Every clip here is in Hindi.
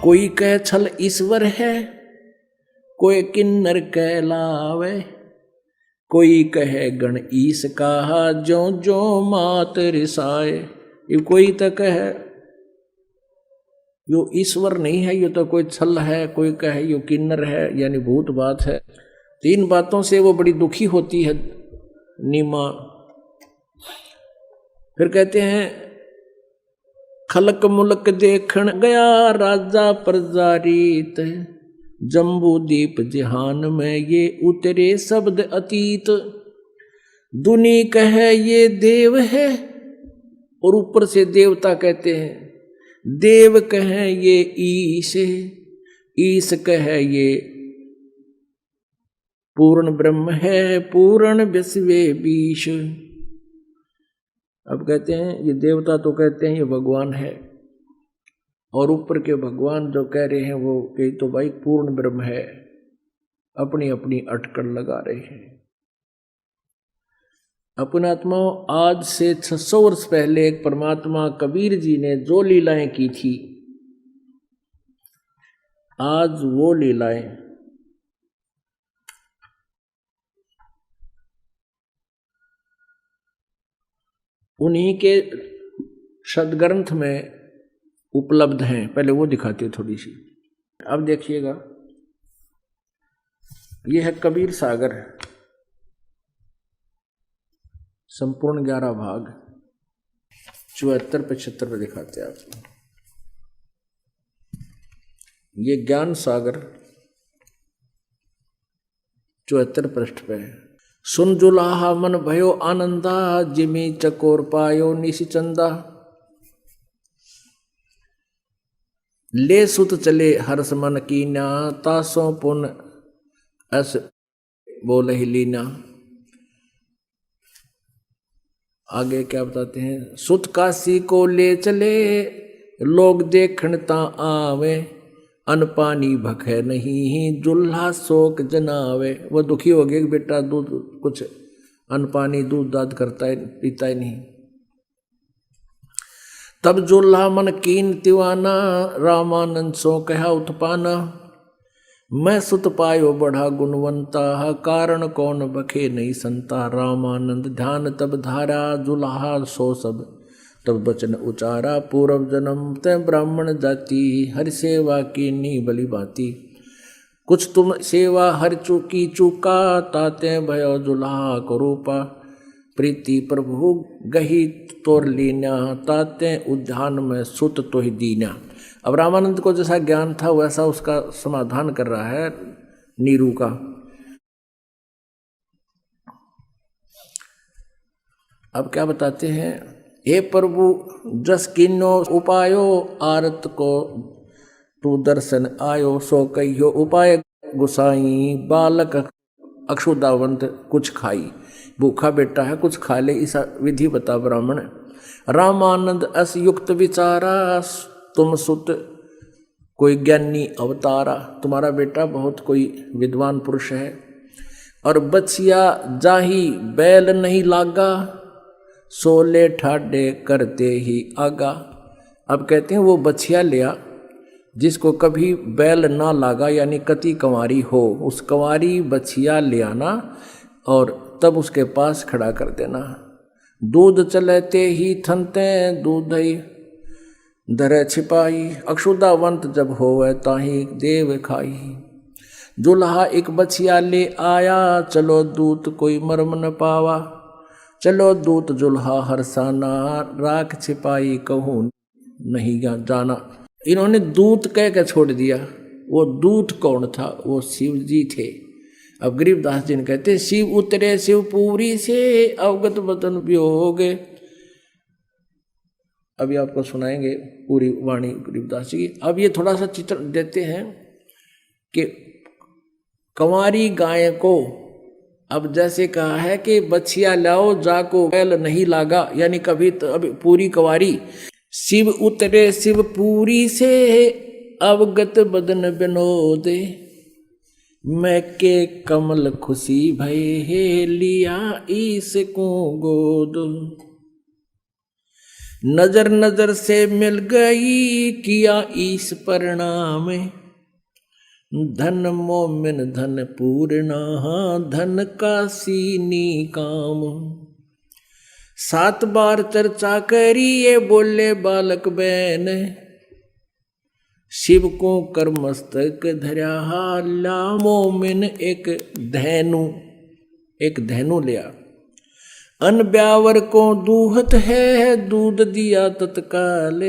कोई कह छल ईश्वर है, कोई किन्नर कहलावे, कोई कहे गण ईस कहा जो जो मात रिसाए। ये कोई तो कहे यो ईश्वर नहीं है, यो तो कोई छल है, कोई कहे यो किन्नर है यानी भूत बात है। तीन बातों से वो बड़ी दुखी होती है नीमा। फिर कहते हैं खलक मुलक देखण गया राजा प्रजारीत, जम्बू दीप जहान में ये उतरे शब्द अतीत। दुनी कहे ये देव है और ऊपर से देवता कहते हैं, देव कहे ये ईश है, ईश कहे ये पूर्ण ब्रह्म है, पूर्ण विश्वे बीश। अब कहते हैं ये देवता तो कहते हैं ये भगवान है, और ऊपर के भगवान जो कह रहे हैं वो कही तो भाई पूर्ण ब्रह्म है, अपनी अपनी अटकल लगा रहे हैं। अपने आत्माओं, आज से 600 वर्ष पहले एक परमात्मा कबीर जी ने जो लीलाएं की थी, आज वो लीलाएं उन्हीं के सदग्रंथ में उपलब्ध हैं। पहले वो दिखाती है थोड़ी सी। अब देखिएगा, ये है कबीर सागर, संपूर्ण 11 भाग, 74-75 पे दिखाते हैं आपको। ये ज्ञान सागर 74 पृष्ठ पे है। सुन जुलाहा मन भयो आनंदा, जिमी चकोर पायो निशिचंदा, ले सुत चले हर्ष मन कीना, तासों पुन अस बोल ही लीना। आगे क्या बताते हैं, सुत काशी को ले चले, लोग देखण ता आवे, अन पानी भखे नहीं, जुल्हा शोक जनावे। वो दुखी हो गया कि बेटा दूध कुछ अन्न पानी दूध दाद करता है, पीता ही नहीं। तब जुल्हा मन कीन तिवाना, रामानंद सो कहा उत्पाना, मैं सुत पायो बढ़ा गुणवंता, कारण कौन बखे नहीं संता। रामानंद ध्यान तब धारा, जुल्हा सो सब तब वचन उचारा, पूर्व जन्म ते ब्राह्मण जाति, हर सेवा की नी बलि भांति। कुछ तुम सेवा हर चूकी चूका, ताते भयो जुल्हा करूपा, प्रीति प्रभु गही तोर लीना, ताते उद्यान में सुत तो ही दीना। अब रामानंद को जैसा ज्ञान था वैसा उसका समाधान कर रहा है नीरू का। अब क्या बताते हैं, हे प्रभु जस किन्नो उपायो, आरत को तू दर्शन आयो, सो कहियो उपाय गुसाई, बालक अक्षुदावंत कुछ खाई। भूखा बेटा है कुछ खा ले, ऐसा विधि बता ब्राह्मण। रामानंद अस युक्त विचारा, तुम सुत कोई ज्ञानी अवतारा। तुम्हारा बेटा बहुत कोई विद्वान पुरुष है। और बछिया जाही बैल नहीं लागा, सोले ठाडे करते ही आगा। अब कहते हैं वो बछिया लिया जिसको कभी बैल ना लागा, यानी कति कंवारी हो, उस कंवारी बछिया ले आना और तब उसके पास खड़ा कर देना। दूध चलते ही थनते, दूध ही धरे छिपाई, अक्षुदावंत जब होवे ताही देव खाई। जुल्हा एक बछिया ले आया, चलो दूत कोई मर्म न पावा, चलो दूत जुल्हा हरसाना, राख छिपाई कहूँ नहीं जाना। इन्होंने दूत कह के छोड़ दिया। वो दूत कौन था? वो शिव जी थे। अब गरीबदास जी ने कहते, शिव उतरे शिवपुरी से, अवगत बदन वियोग। अभी आपको सुनाएंगे पूरी वाणी गरीबदास जी की। अब ये थोड़ा सा चित्र देते हैं कि कंवारी गाय को, अब जैसे कहा है कि बछिया लाओ जाको बैल नहीं लागा, यानी कभी तो अभी पूरी कंवारी। शिव उतरे शिवपुरी से, अवगत बदन विनोद, मैं के कमल खुशी भय लिया ईस को गोद। नजर नजर से मिल गई किया ईश परिणाम, धन मोमिन धन पूर्णा धन का सीनी काम। 7 बार चर्चा करी ये बोले बालक बहन, शिव को कर मस्तक धर्या ला मोमिन एक धैनु लिया। अन ब्यावर को दूहत है दूध दिया तत्काल,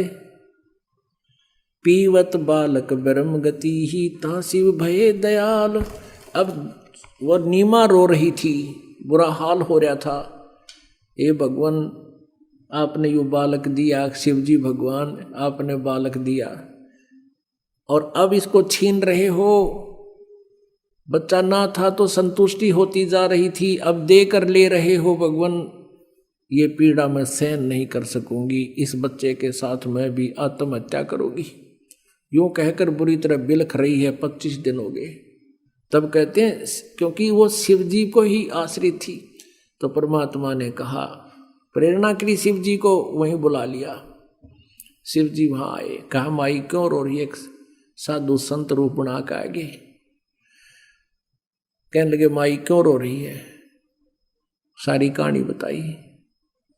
पीवत बालक ब्रह्म गति ही ता शिव भये दयाल। अब वह नीमा रो रही थी, बुरा हाल हो रहा था। ए भगवान आपने यो बालक दिया, शिव जी भगवान आपने बालक दिया और अब इसको छीन रहे हो। बच्चा ना था तो संतुष्टि होती जा रही थी, अब देकर ले रहे हो भगवान। ये पीड़ा मैं सहन नहीं कर सकूंगी, इस बच्चे के साथ मैं भी आत्महत्या करूंगी। यूं कहकर बुरी तरह बिलख रही है। 25 दिन हो गए। तब कहते हैं क्योंकि वो शिव जी को ही आश्रित थी, तो परमात्मा ने कहा, प्रेरणा के लिए शिव जी को वहीं बुला लिया। शिव जी वहां आए, कहा माई क्यों रो रही है? साधु संत रूप बना के आगे कहने लगे, माई क्यों रो रही है? सारी कहानी बताई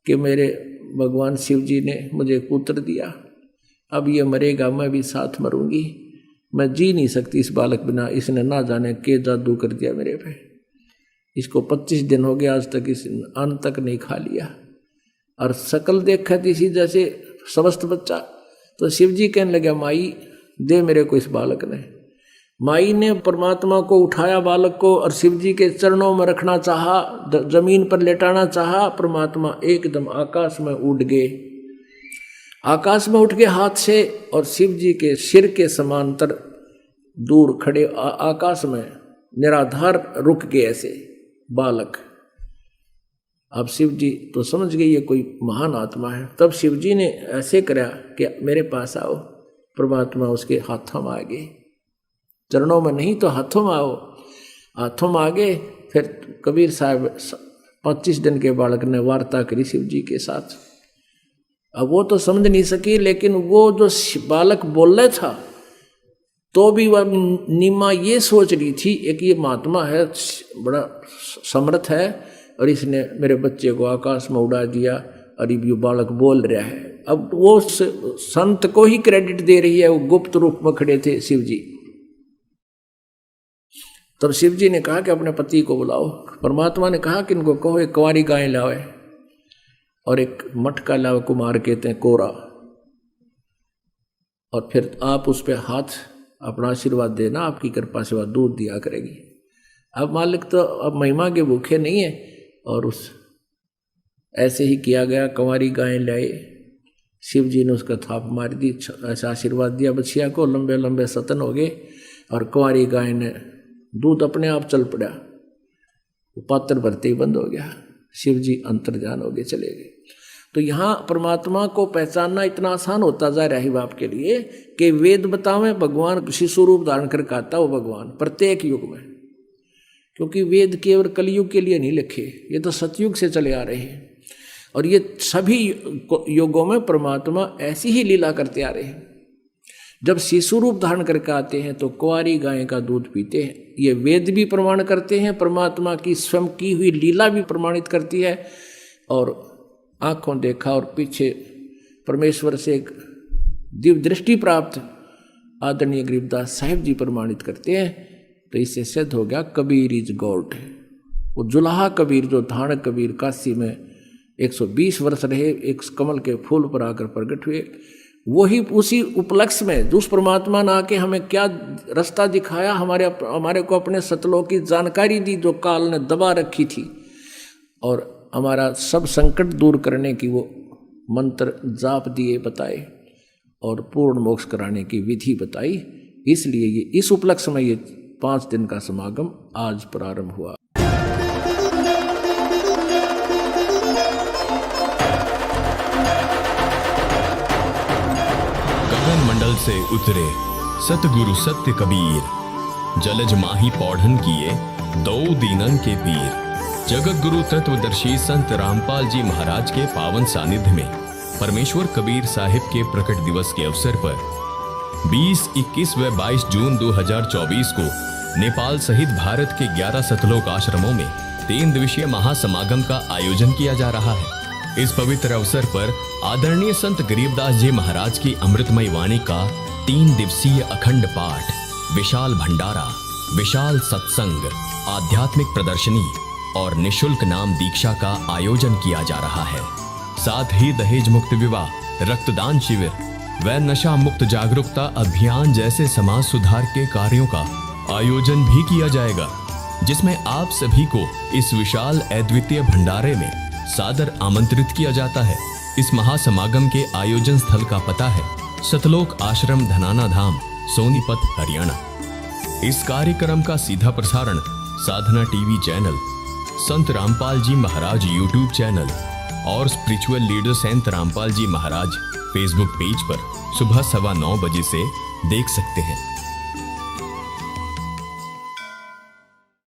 कि मेरे भगवान शिव जी ने मुझे पुत्र दिया, अब ये मरेगा, मैं भी साथ मरूंगी, मैं जी नहीं सकती इस बालक बिना। इसने ना जाने के जादू कर दिया मेरे पे। इसको 25 दिन हो गया, आज तक इस अन्न तक नहीं खा लिया और शकल देखा थी इसी जैसे स्वस्थ बच्चा। तो शिव जी कहने लगे, माई दे मेरे को इस बालक ने। माई ने परमात्मा को उठाया बालक को और शिव जी के चरणों में रखना चाहा, जमीन पर लेटाना चाहा। परमात्मा एकदम आकाश में उड़ गए, आकाश में उठ गए हाथ से और शिव जी के सिर के समांतर दूर खड़े आकाश में निराधार रुक गए ऐसे बालक। अब शिव जी तो समझ गए ये कोई महान आत्मा है। तब शिव जी ने ऐसे करा कि मेरे पास आओ। परमात्मा उसके हाथों में आ गए, चरणों में नहीं तो हाथों में आओ। हाथों में आ गए। फिर कबीर साहब 25 दिन के बालक ने वार्ता करी शिव जी के साथ। अब वो तो समझ नहीं सकी, लेकिन वो जो बालक बोल रहा था तो भी वह नीमा ये सोच रही थी, एक ये महात्मा है, बड़ा समर्थ है और इसने मेरे बच्चे को आकाश में उड़ा दिया और ये बालक बोल रहा है। अब वो संत को ही क्रेडिट दे रही है, वो गुप्त रूप में खड़े थे शिव जी। तब शिव जी ने कहा कि अपने पति को बुलाओ। परमात्मा ने कहा कि इनको कहो एक कुंवारी गाय लावे और एक मटका लावे, कुमार कहते हैं कोरा, और फिर आप उस पर हाथ अपना आशीर्वाद देना, आपकी कृपा से वह दूध दिया करेगी। अब मालिक तो अब महिमा के भूखे नहीं है और उस ऐसे ही किया गया। कुंवारी गाय लाए, शिव जी ने उसका थाप मार दी, ऐसा आशीर्वाद दिया बच्चिया को, लंबे लंबे सतन हो गए और कुंवारी गाय ने दूध अपने आप चल पड़ा, वो पात्र भरते ही बंद हो गया। शिव जी अंतर्ध्यान हो गए, चले गए। तो यहाँ परमात्मा को पहचानना इतना आसान होता जा रहा है बाप के लिए कि वेद बतावे भगवान शिशु रूप धारण करके आता वो भगवान प्रत्येक युग में, क्योंकि वेद केवल कलयुग के लिए नहीं लिखे, ये तो सतयुग से चले आ रहे हैं और ये सभी युगों में परमात्मा ऐसी ही लीला करते आ रहे हैं। जब शिशु रूप धारण करके आते हैं तो कुंवारी गाय का दूध पीते हैं, ये वेद भी प्रमाण करते हैं, परमात्मा की स्वयं की हुई लीला भी प्रमाणित करती है और आंखों देखा और पीछे परमेश्वर से एक दिव्य दृष्टि प्राप्त आदरणीय गरीबदास साहिब जी प्रमाणित करते हैं। तो इससे सिद्ध हो गया कबीर इज गॉड। वो जुलाहा कबीर जो धारण कबीर काशी में 120 वर्ष रहे, एक कमल के फूल पर आकर प्रकट हुए, वही उसी उपलक्ष्य में उस परमात्मा ने आके हमें क्या रास्ता दिखाया, हमारे को अपने सतलोक की जानकारी दी जो काल ने दबा रखी थी और हमारा सब संकट दूर करने की वो मंत्र जाप दिए बताए और पूर्ण मोक्ष कराने की विधि बताई। इसलिए ये इस उपलक्ष्य में ये 5 दिन का समागम आज प्रारंभ हुआ। गगन मंडल से उतरे सतगुरु सत्य कबीर, जलज माही पौढ़न किए 2 दीनन के पीर। जगत गुरु तत्वदर्शी संत रामपाल जी महाराज के पावन सानिध्य में परमेश्वर कबीर साहिब के प्रकट दिवस के अवसर पर 20, 21 व 22 जून 2024 को नेपाल सहित भारत के 11 सतलोक आश्रमों में 3 दिवसीय महासमागम का आयोजन किया जा रहा है। इस पवित्र अवसर पर आदरणीय संत गरीबदास जी महाराज की अमृतमयी वाणी का 3 दिवसीय अखंड पाठ, विशाल भंडारा, विशाल सत्संग, आध्यात्मिक प्रदर्शनी और निशुल्क नाम दीक्षा का आयोजन किया जा रहा है। साथ ही दहेज मुक्त विवाह, रक्तदान शिविर व नशा मुक्त जागरूकता अभियान जैसे समाज सुधार के कार्यों का आयोजन भी किया जाएगा, जिसमें आप सभी को इस विशाल अद्वितीय भंडारे में सादर आमंत्रित किया जाता है। इस महासमागम के आयोजन स्थल का पता है सतलोक आश्रम, धनाना धाम, सोनीपत, हरियाणा। इस कार्यक्रम का सीधा प्रसारण साधना टीवी चैनल, संत रामपाल जी महाराज यूट्यूब चैनल और स्पिरिचुअल लीडर संत रामपाल जी महाराज फेसबुक पेज पर सुबह 9:15 बजे से देख सकते हैं।